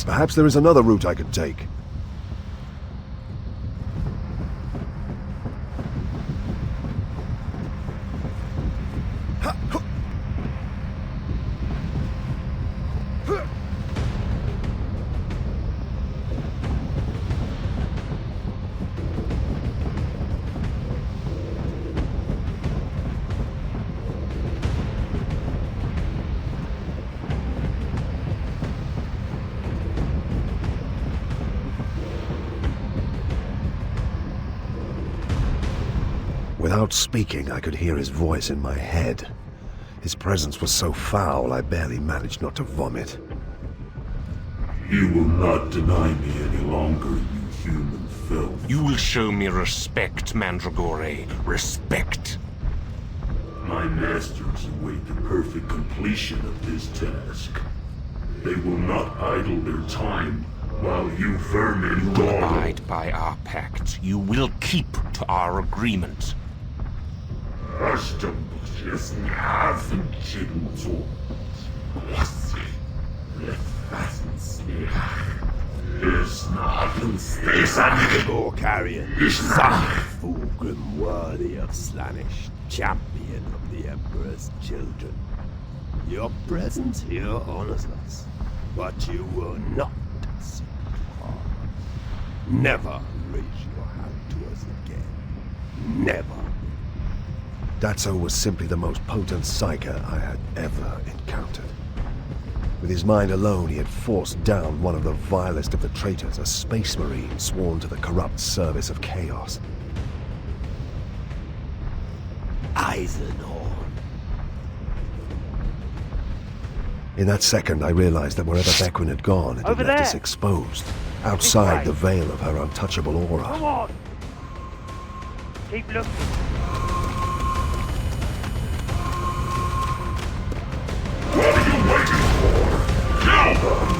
Perhaps there is another route I could take. Without speaking, I could hear his voice in my head. His presence was so foul, I barely managed not to vomit. You will not deny me any longer, you human filth. You will show me respect, Mandragore. Respect. My masters await the perfect completion of this task. They will not idle their time while you vermin You will dawdle. abide by our pact. You will keep to our agreement. Go carrion, Fulgrim worthy of Slaanesh, champion of the Emperor's children. Your presence here honors us, but you will not seek harm. Never raise your hand to us again. Never. Datso was simply the most potent psyker I had ever encountered. With his mind alone, he had forced down one of the vilest of the traitors, a space marine sworn to the corrupt service of chaos. Eisenhorn. In that second, I realized that wherever Bequin had gone, it had Over left us there. exposed, outside way. the veil of her untouchable aura. Come on! Keep looking. What are you waiting for? Kill them!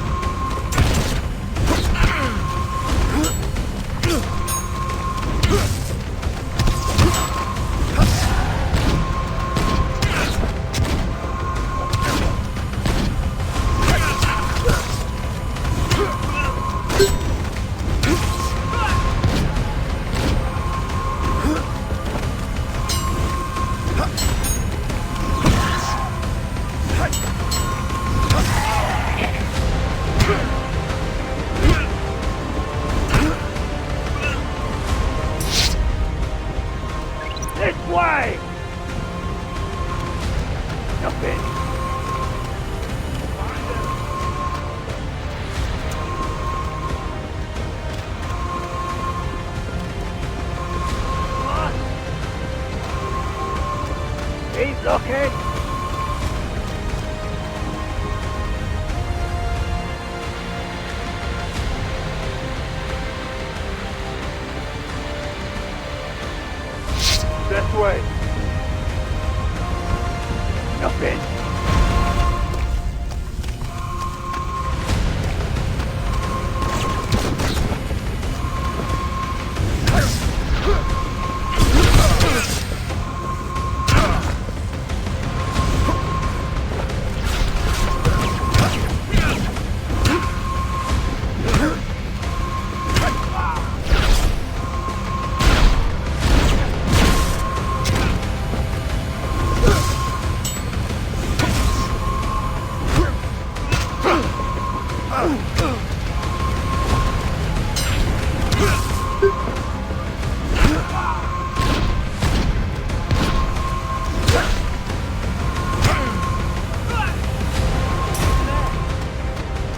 This way! Nothing. Keep looking. This way. Nothing.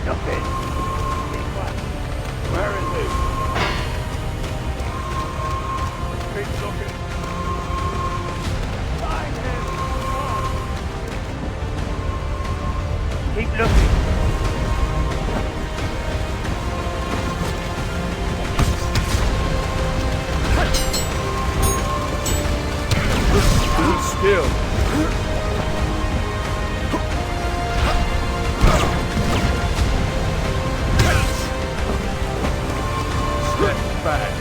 Nothing. Where is he? Keep looking. Find him. Keep looking. Still. Step back.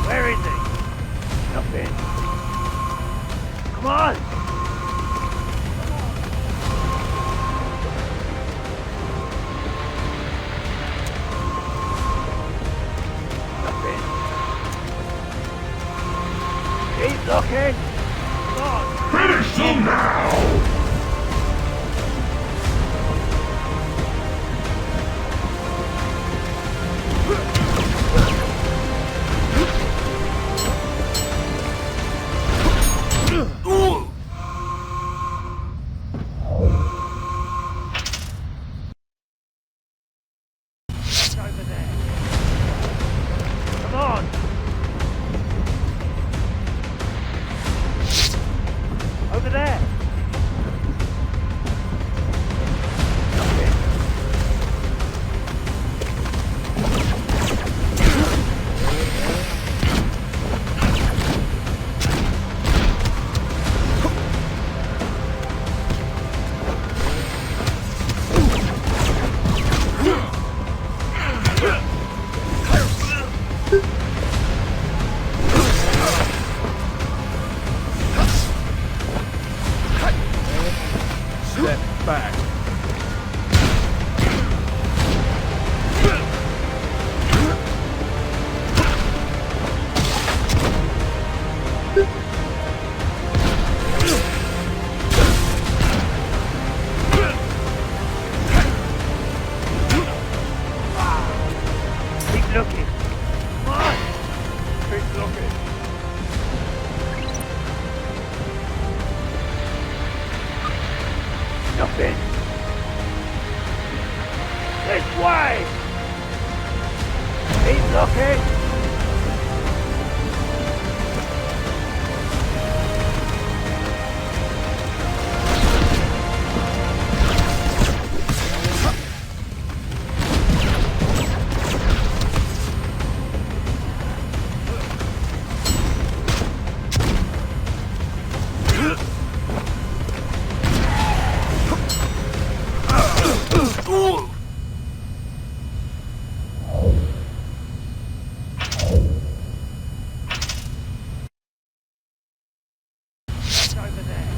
Where is he? Nothing. Come on! Nothing. Keep looking! Come on! Finish them now! It's over there. Come on! Over there! Nothing. Step back. Keep looking. Come on! Keep looking. Nothing. This way! Keep looking. It's over there.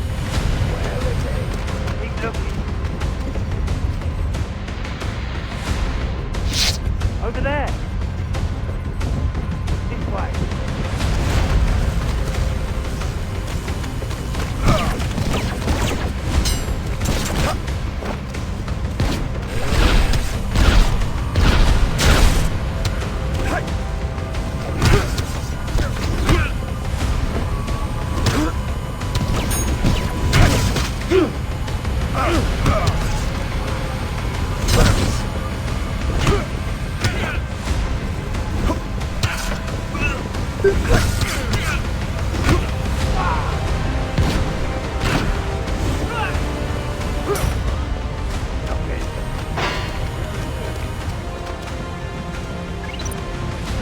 Where is he? Keep looking. Over there. This way.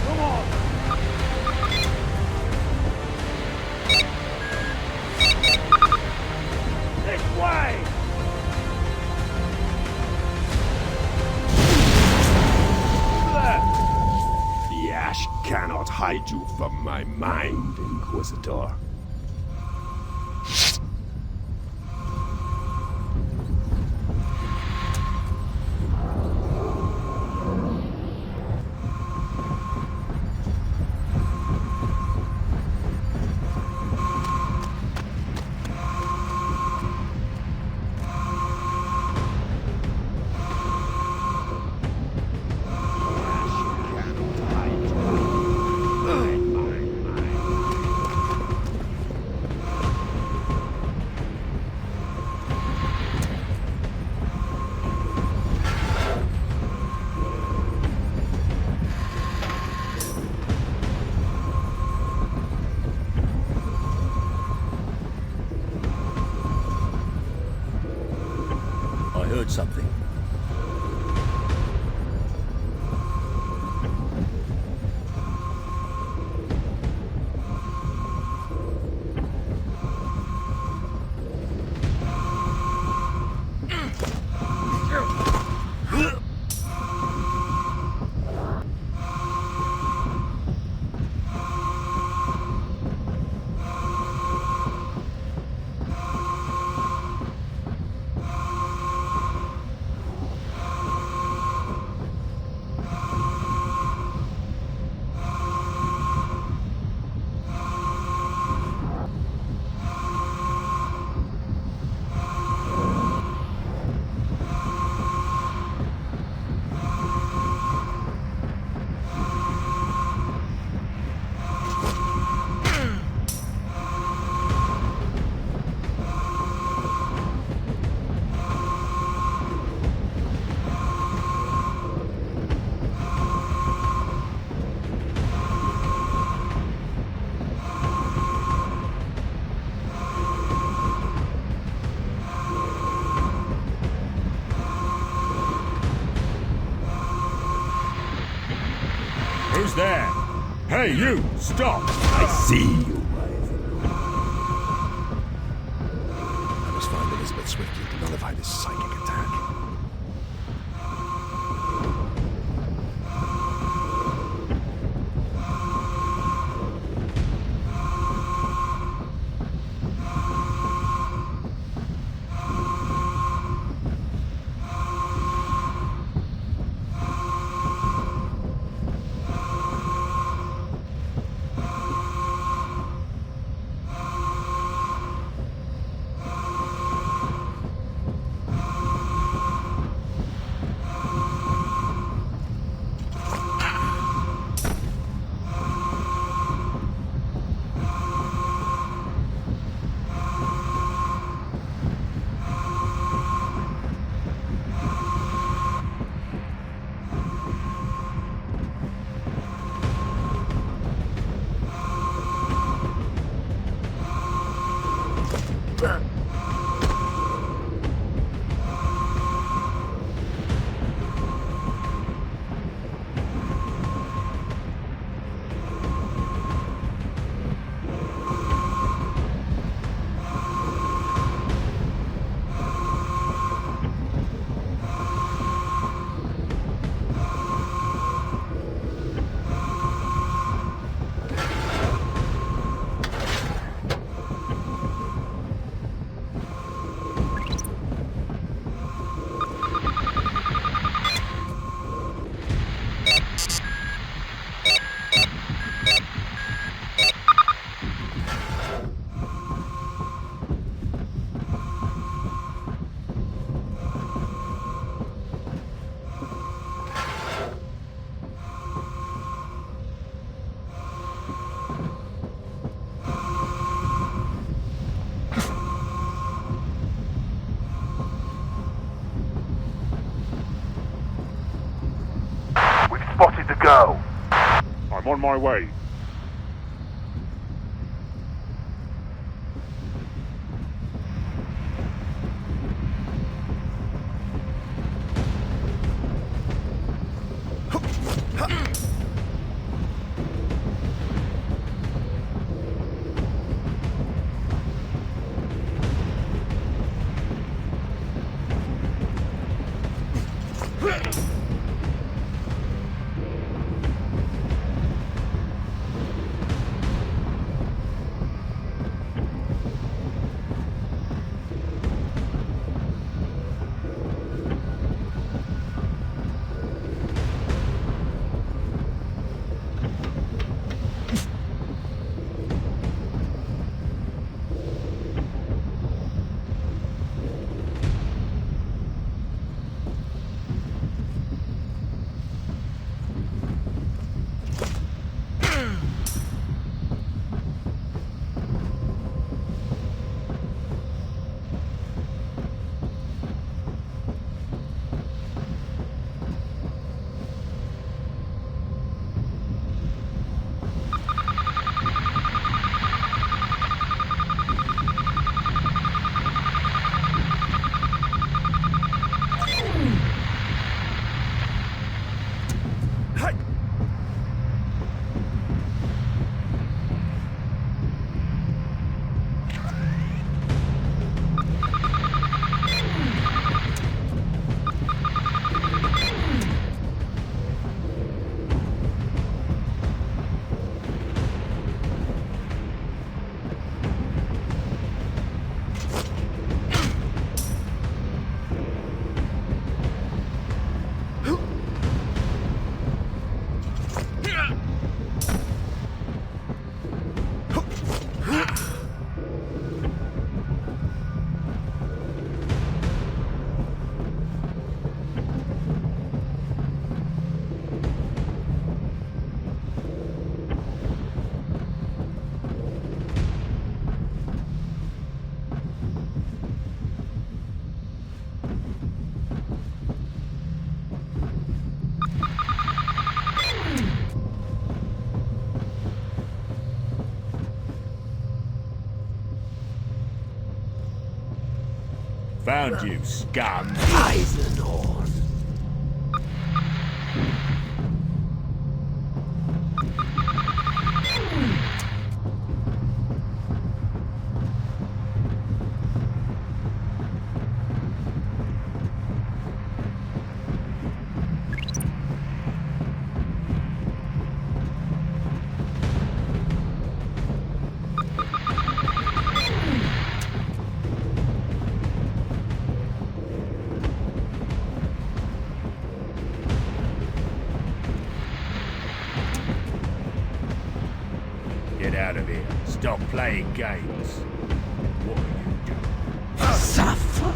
Come on. This way. The ash cannot hide you from my mind, Inquisitor. heard something. Who's there? Hey, you! Stop! I see you, Eisenhorn. I must find Elizabeth swiftly to nullify this psychic attack. Spotted the girl. I'm on my way. found you, scum. Eisenhorn. Get out of here. Stop playing games. What are you doing? Suffer.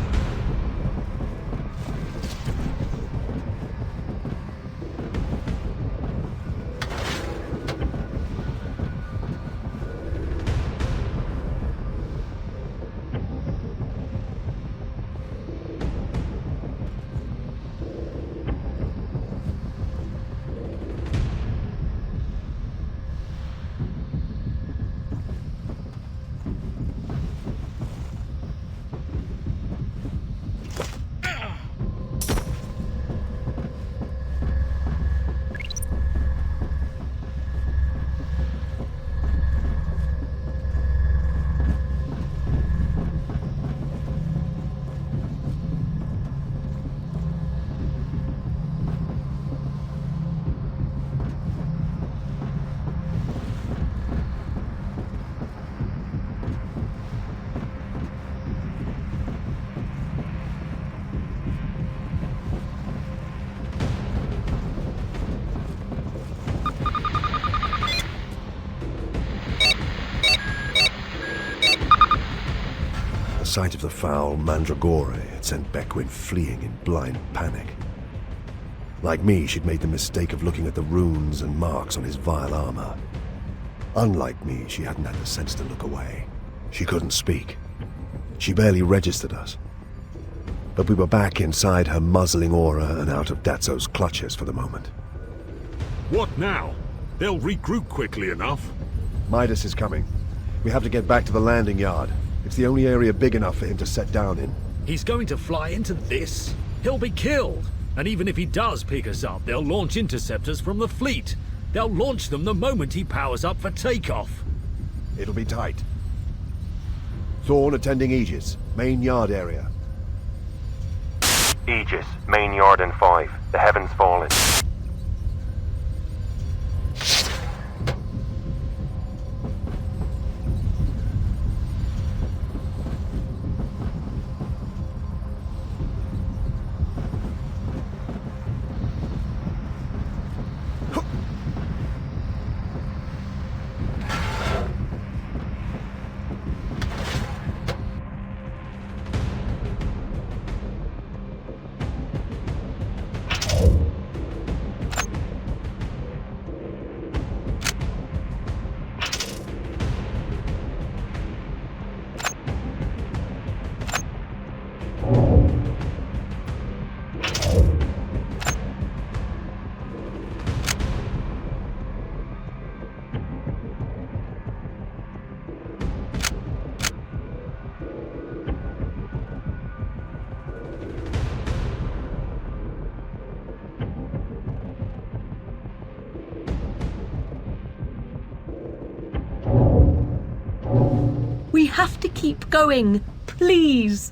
The sight of the foul mandragora had sent Beckwin fleeing in blind panic. Like me, she'd made the mistake of looking at the runes and marks on his vile armor. Unlike me, she hadn't had the sense to look away. She couldn't speak. She barely registered us. But we were back inside her muzzling aura and out of Datso's clutches for the moment. What now? They'll regroup quickly enough. Midas is coming. We have to get back to the landing yard. It's the only area big enough for him to set down in. He's going to fly into this? He'll be killed. And even if he does pick us up, they'll launch interceptors from the fleet. They'll launch them the moment he powers up for takeoff. It'll be tight. Thorn attending Aegis, main yard area. Aegis, main yard and 5. The heavens fallen. We have to keep going, please.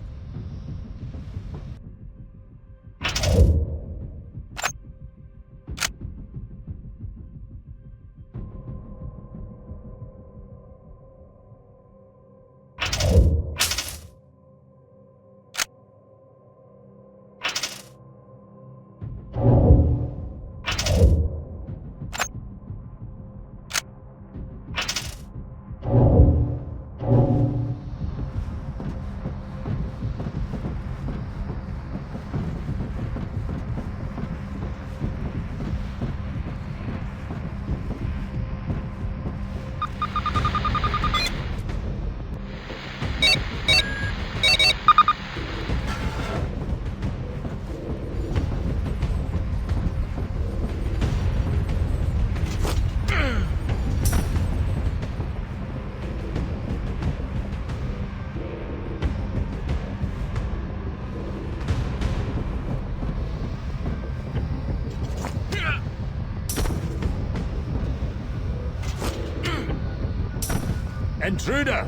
Intruder!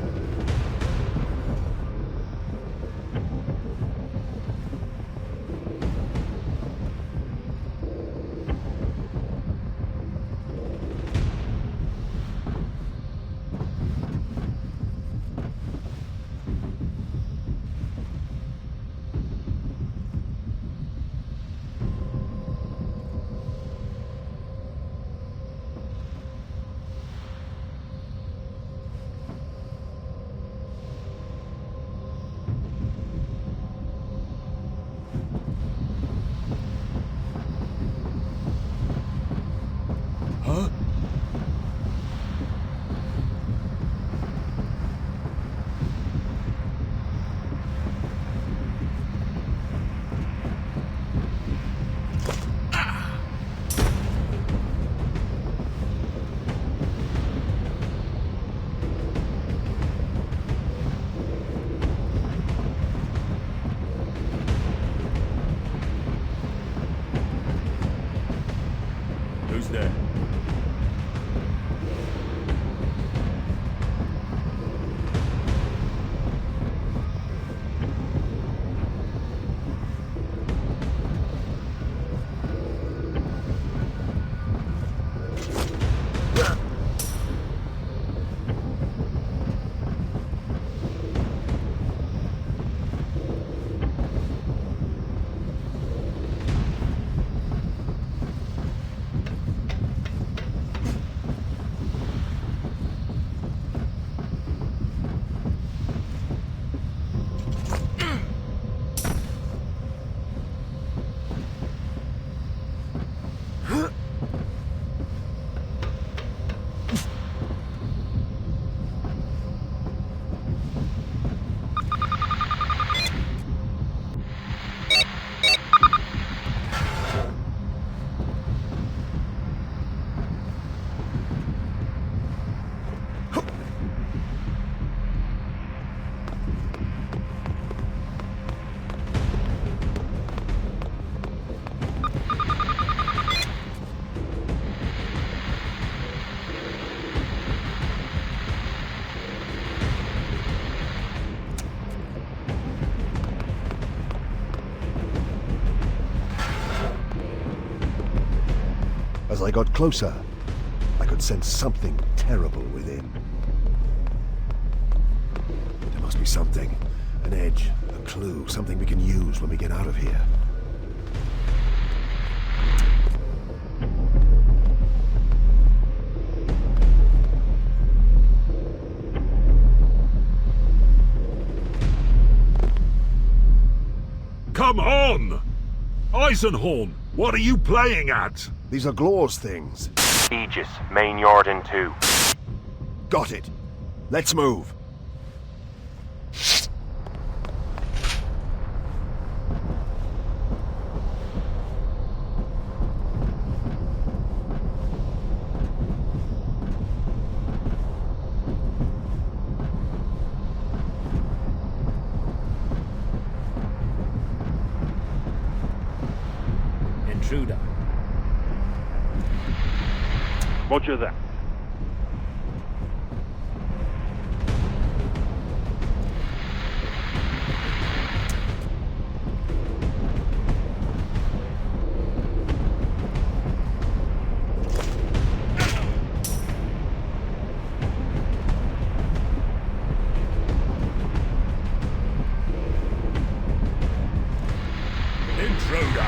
Huh? Who's there? As I got closer, I could sense something terrible within. There must be something. An edge, a clue, something we can use when we get out of here. Come on! Eisenhorn, what are you playing at? These are Glor's things. Aegis, main yard in 2. Got it. Let's move. Intruder. Roger that. Intruder!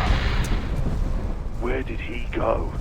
Where did he go?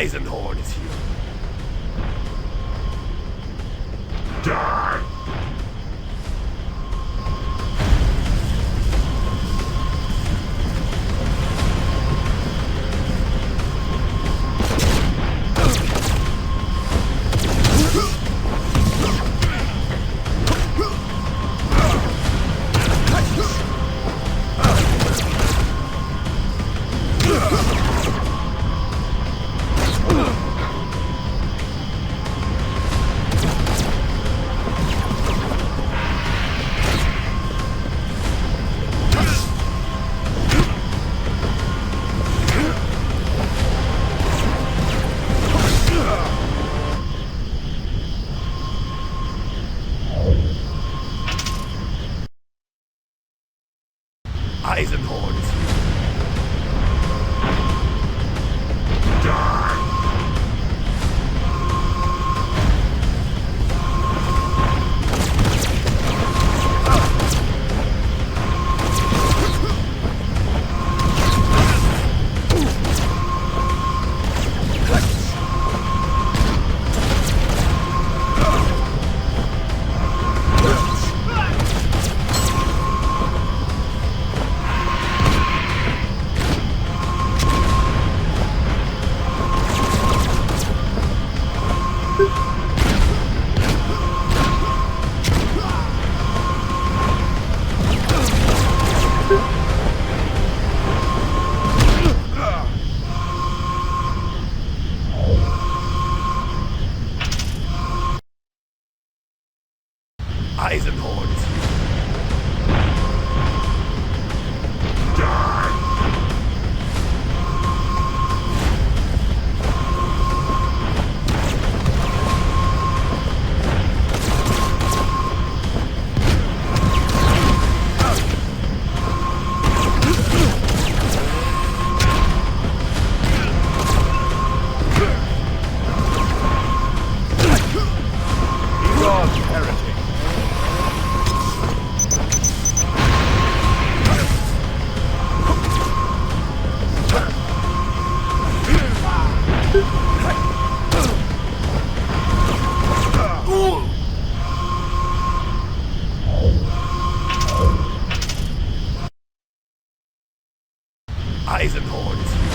Eisenhorn is here. Die! Eisenhorn is here. Eisenhorn is here. Eisenhorn is here.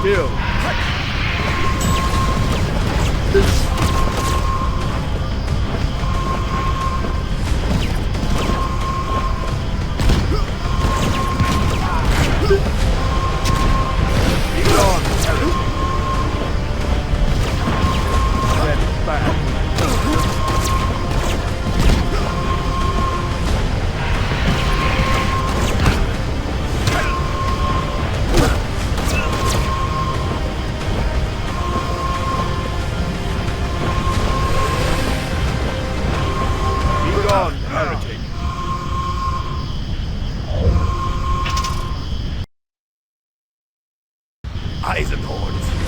Still. Eisenhorn is here.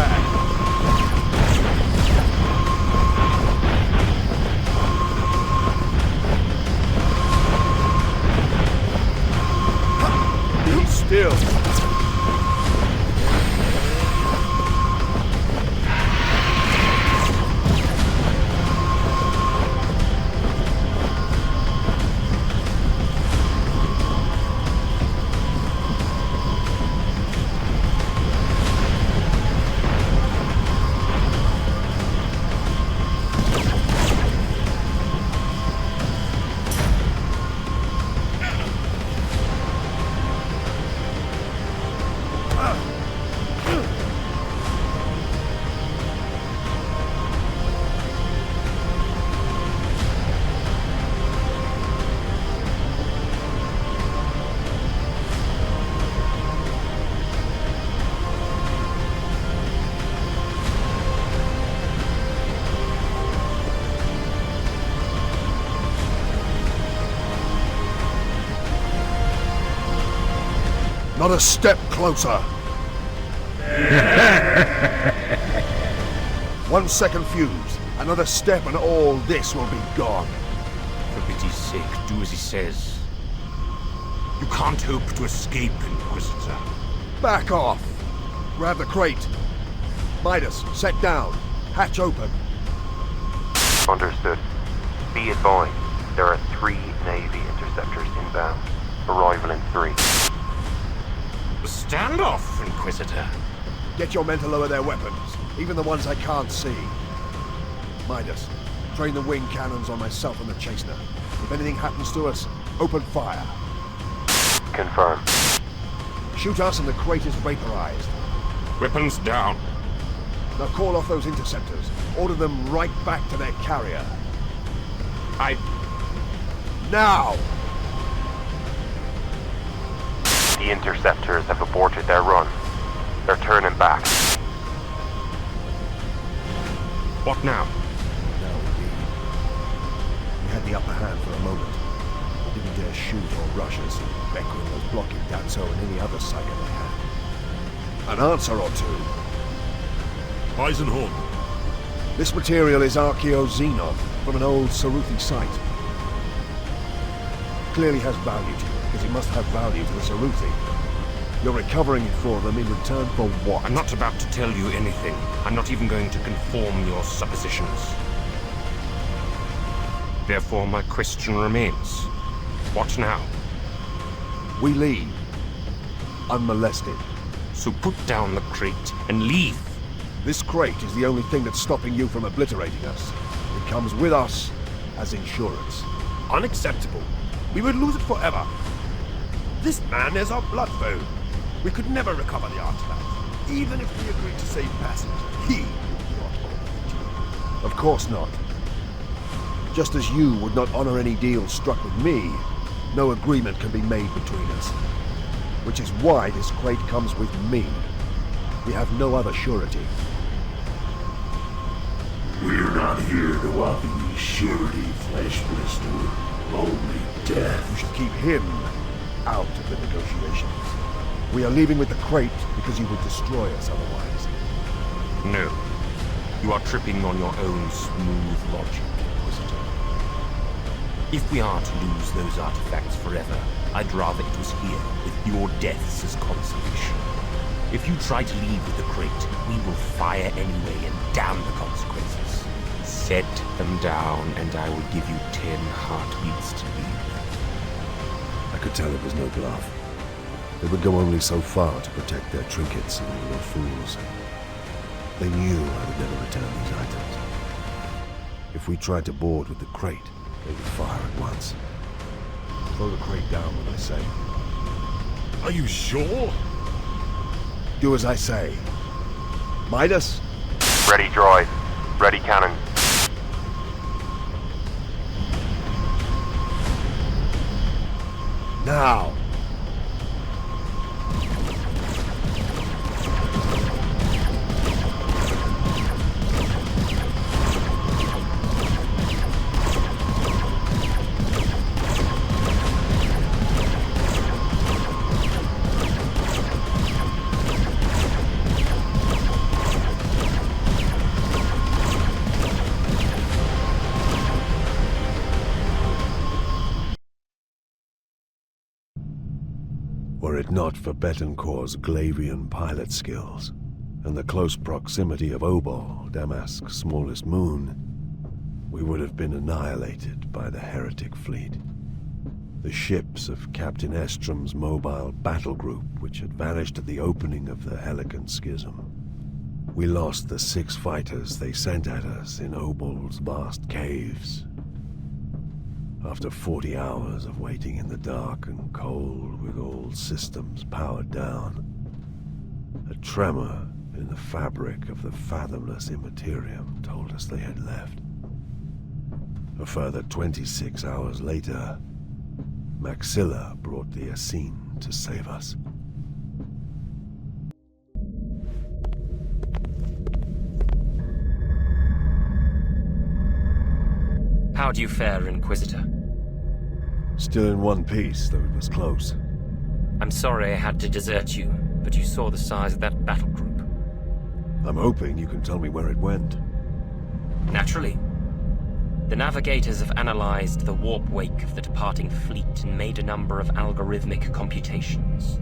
everywhere! Be still! Not a step closer! 1 second fuse. Another step and all this will be gone. For pity's sake, do as he says. You can't hope to escape, Inquisitor. Back off! Grab the crate. Midas, set down. Hatch open. Understood. Be advised, there are 3 Navy interceptors inbound. Arrival in 3. A standoff, Inquisitor. Get your men to lower their weapons, even the ones I can't see. Midas, train the wing cannons on myself and the Chastener. If anything happens to us, open fire. Confirm. Shoot us and the crate is vaporized. Weapons down. Now call off those interceptors. Order them right back to their carrier. Now! The interceptors have aborted their run. They're turning back. What now? No, indeed. We had the upper hand for a moment. We didn't dare shoot or rush us. Beckering was blocking Datso and any other psycho they had. An answer or two. Eisenhorn. This material is Archaeo-Xenon from an old Saruthi site. Clearly has value to you, because it must have value to the Saruthi. You're recovering it for them in return for what? I'm not about to tell you anything. I'm not even going to confirm your suppositions. Therefore, my question remains. What now? We leave. Unmolested. So put down the crate and leave. This crate is the only thing that's stopping you from obliterating us. It comes with us as insurance. Unacceptable. We would lose it forever. This man is our blood foe. We could never recover the artifact. Even if we agreed to save passengers, he would not honor it. Of course not. Just as you would not honor any deal struck with me, no agreement can be made between us. Which is why this crate comes with me. We have no other surety. We're not here to offer you surety, Flesh Blister. Only death. You should keep him out of the negotiations. We are leaving with the crate because you would destroy us otherwise. No. You are tripping on your own smooth logic, Inquisitor. If we are to lose those artifacts forever, I'd rather it was here, with your deaths as consolation. If you try to leave with the crate, we will fire anyway and damn the consequences. Set them down, and I will give you 10 heartbeats to leave. I could tell it was no bluff. They would go only so far to protect their trinkets, and they were fools. They knew I would never return these items. If we tried to board with the crate, they would fire at once. Throw the crate down when I say. Are you sure? Do as I say. Midas? Ready droid. Ready cannon. Now! Were it not for Betancourt's Glavian pilot skills, and the close proximity of Obol, Damask's smallest moon, we would have been annihilated by the heretic fleet. The ships of Captain Estrom's mobile battle group, which had vanished at the opening of the Helican Schism. We lost the 6 fighters they sent at us in Obol's vast caves. After 40 hours of waiting in the dark and cold with all systems powered down, a tremor in the fabric of the fathomless immaterium told us they had left. A further 26 hours later, Maxilla brought the Essene to save us. How do you fare, Inquisitor? Still in one piece, though it was close. I'm sorry I had to desert you, but you saw the size of that battle group. I'm hoping you can tell me where it went. Naturally. The navigators have analyzed the warp wake of the departing fleet and made a number of algorithmic computations.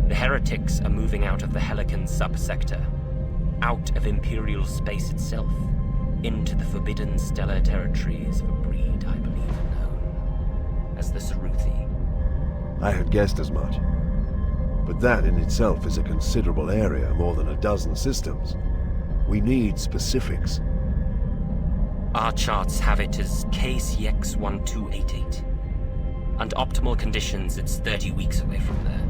The heretics are moving out of the Helican subsector, out of Imperial space itself, into the forbidden stellar territories of a breed I believe known as the Ceruthi. I had guessed as much. But that in itself is a considerable area, more than a dozen systems. We need specifics. Our charts have it as KCX-1288. Under optimal conditions, it's 30 weeks away from there.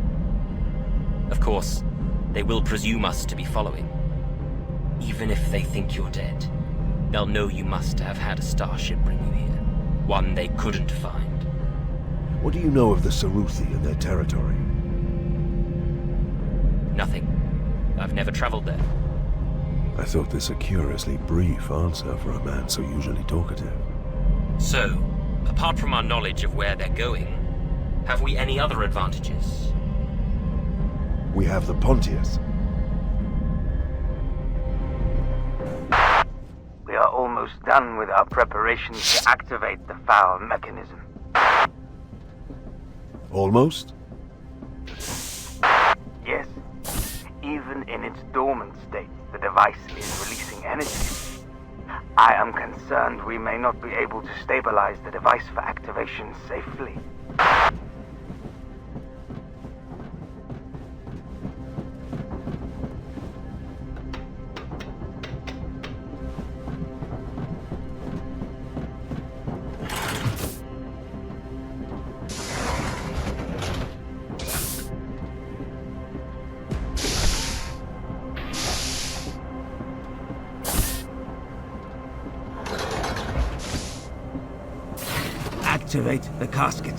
Of course, they will presume us to be following. Even if they think you're dead, they'll know you must have had a starship bring you here. One they couldn't find. What do you know of the Ceruthi and their territory? Nothing. I've never traveled there. I thought this a curiously brief answer for a man so usually talkative. So, apart from our knowledge of where they're going, have we any other advantages? We have the Pontius. We are almost done with our preparations to activate the foul mechanism. Almost? Yes. Even in its dormant state, the device is releasing energy. I am concerned we may not be able to stabilize the device for activation safely. Activate the casket.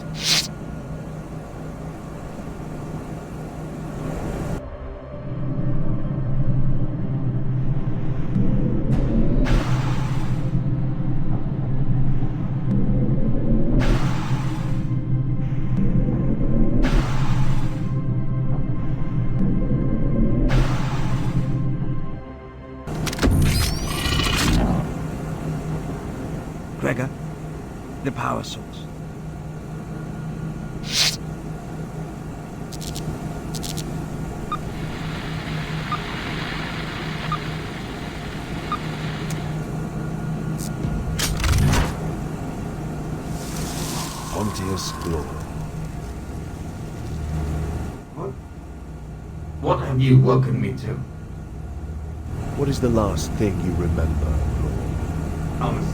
Gregor, the power source. Pontius Law. What have you woken me to? What is the last thing you remember, Lord?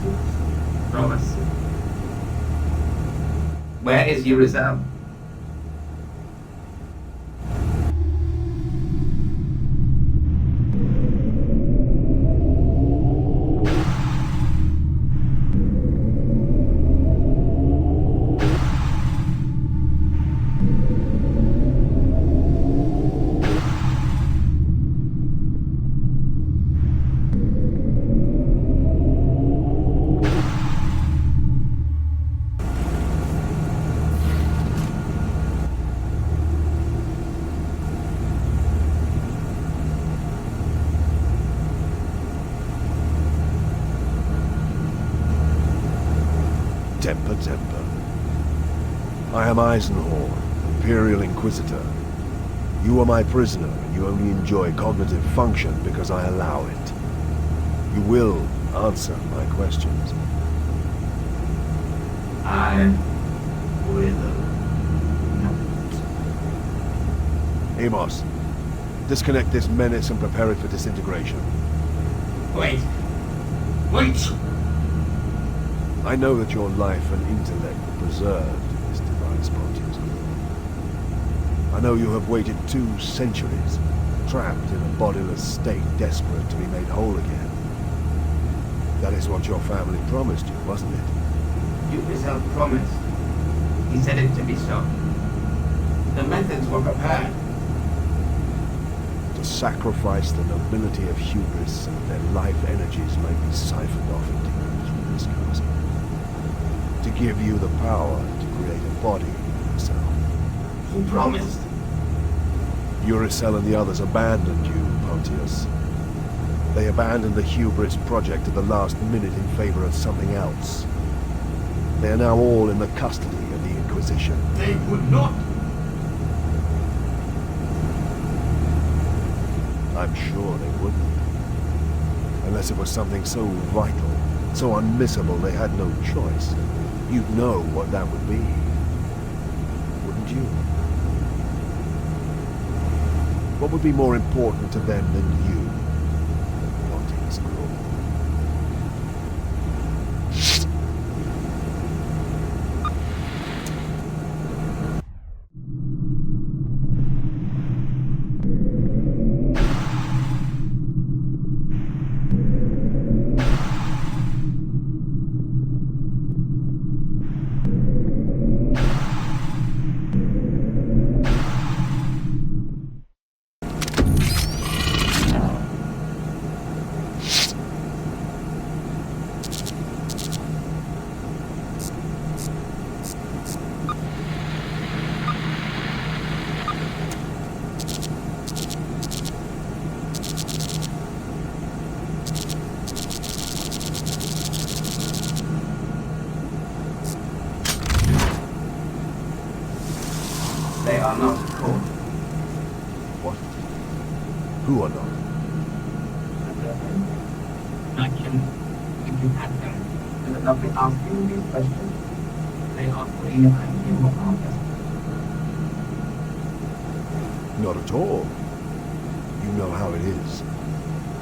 Promises. Where is Urizel? Temper. I am Eisenhorn, Imperial Inquisitor. You are my prisoner, and you only enjoy cognitive function because I allow it. You will answer my questions. I will not. Amos, disconnect this menace and prepare it for disintegration. Wait. Wait! I know that your life and intellect were preserved in this device, Pontius. I know you have waited 2 centuries, trapped in a bodiless state, desperate to be made whole again. That is what your family promised you, wasn't it? Ubisoft promised. He said it to be so. The methods were prepared. To sacrifice the nobility of hubris so that their life energies might be siphoned off into use with this castle. To give you the power to create a body for yourself. He promised. Uricel and the others abandoned you, Pontius. They abandoned the hubris project at the last minute in favor of something else. They are now all in the custody of the Inquisition. They would not. I'm sure they wouldn't. Unless it was something so vital, so unmissable they had no choice. You'd know what that would be. Wouldn't you? What would be more important to them than you? Pontius Glory. They are not cool. What? Who are not? I can give you at them. And without me asking these questions, they are free and you will answer. Not at all. You know how it is.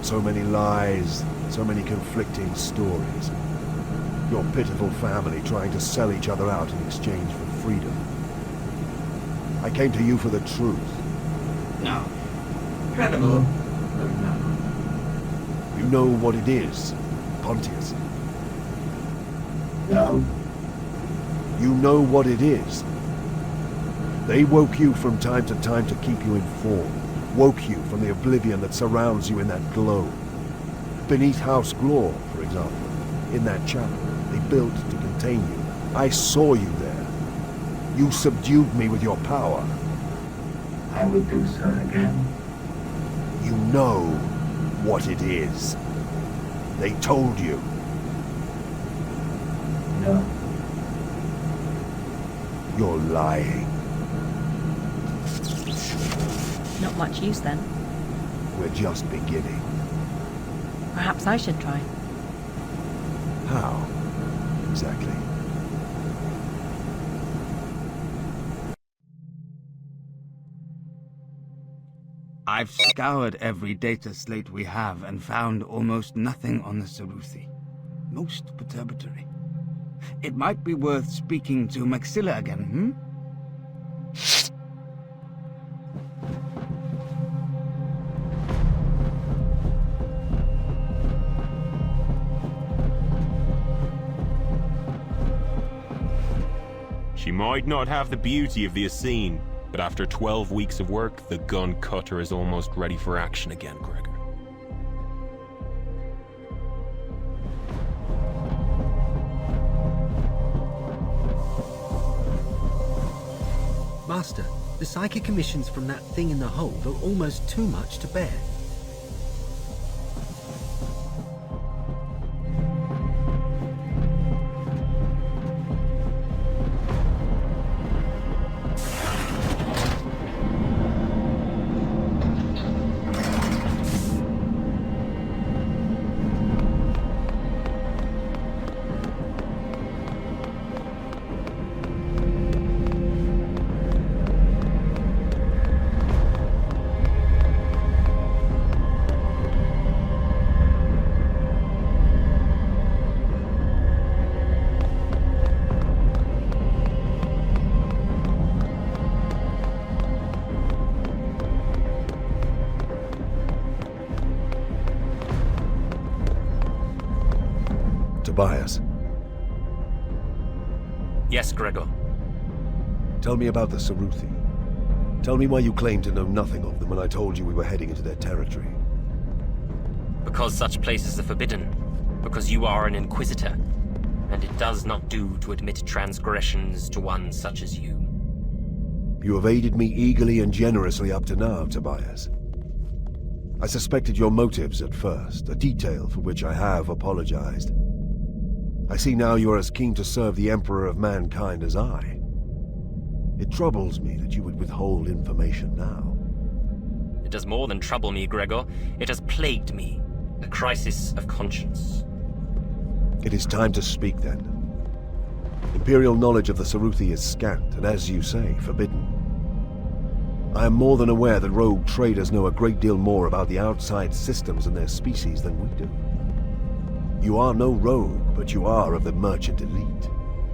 So many lies, so many conflicting stories. Your pitiful family trying to sell each other out in exchange for freedom. I came to you for the truth. No. Credible, but no. You know what it is, Pontius. No. You know what it is. They woke you from time to time to keep you informed. Woke you from the oblivion that surrounds you in that globe. Beneath House Glor, for example, in that chapel they built to contain you. I saw you there. You subdued me with your power. I would do so again. You know what it is. They told you. No. You're lying. Not much use then. We're just beginning. Perhaps I should try. How? Exactly. I've scoured every data slate we have and found almost nothing on the Saruthi. Most perturbatory. It might be worth speaking to Maxilla again, She might not have the beauty of the Essene, but after 12 weeks of work, the gun cutter is almost ready for action again, Gregor. Master, the psychic emissions from that thing in the hold are almost too much to bear. Tobias, Yes, Gregor. tell me about the Saruthi. Tell me why you claimed to know nothing of them when I told you we were heading into their territory. Because such places are forbidden. Because you are an Inquisitor. And it does not do to admit transgressions to one such as you. You have aided me eagerly and generously up to now, Tobias. I suspected your motives at first, a detail for which I have apologized. I see now you are as keen to serve the Emperor of Mankind as I. It troubles me that you would withhold information now. It does more than trouble me, Gregor. It has plagued me. A crisis of conscience. It is time to speak, then. Imperial knowledge of the Saruthi is scant, and as you say, forbidden. I am more than aware that rogue traders know a great deal more about the outside systems and their species than we do. You are no rogue, but you are of the merchant elite.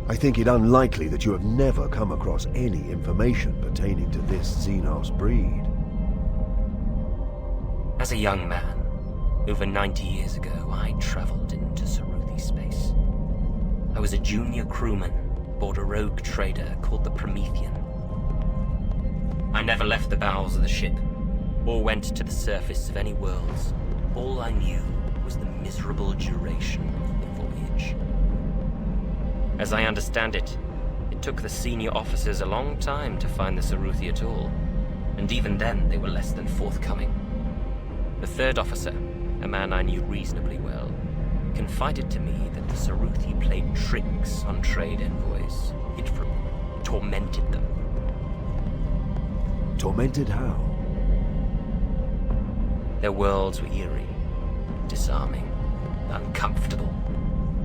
I think it unlikely that you have never come across any information pertaining to this XENOS breed. As a young man, over 90 years ago, I traveled into Saruthi space. I was a junior crewman aboard a rogue trader called the Promethean. I never left the bowels of the ship, or went to the surface of any worlds. All I knew was the miserable duration of the voyage. As I understand it, it took the senior officers a long time to find the Saruthi at all, and even then they were less than forthcoming. The third officer, a man I knew reasonably well, confided to me that the Saruthi played tricks on trade envoys, tormented them. Tormented how? Their worlds were eerie, disarming, uncomfortable.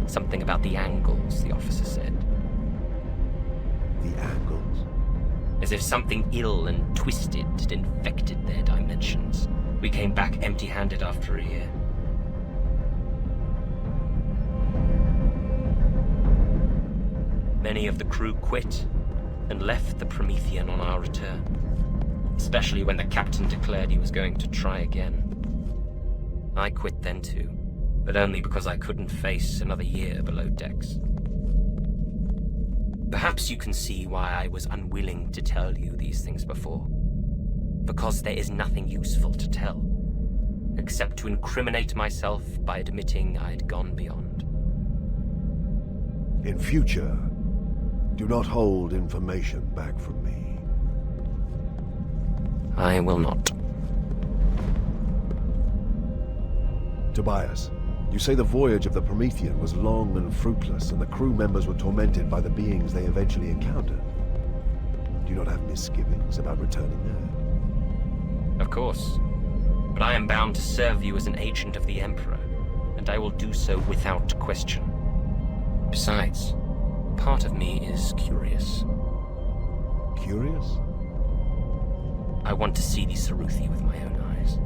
Something about the angles, the officer said. The angles? As if something ill and twisted had infected their dimensions. We came back empty-handed after a year. Many of the crew quit and left the Promethean on our return. Especially when the captain declared he was going to try again. I quit then too, but only because I couldn't face another year below decks. Perhaps you can see why I was unwilling to tell you these things before. Because there is nothing useful to tell, except to incriminate myself by admitting I'd gone beyond. In future, do not hold information back from me. I will not. Tobias, you say the voyage of the Promethean was long and fruitless, and the crew members were tormented by the beings they eventually encountered. Do you not have misgivings about returning there? Of course. But I am bound to serve you as an agent of the Emperor, and I will do so without question. Besides, part of me is curious. Curious? I want to see the Saruthi with my own eyes.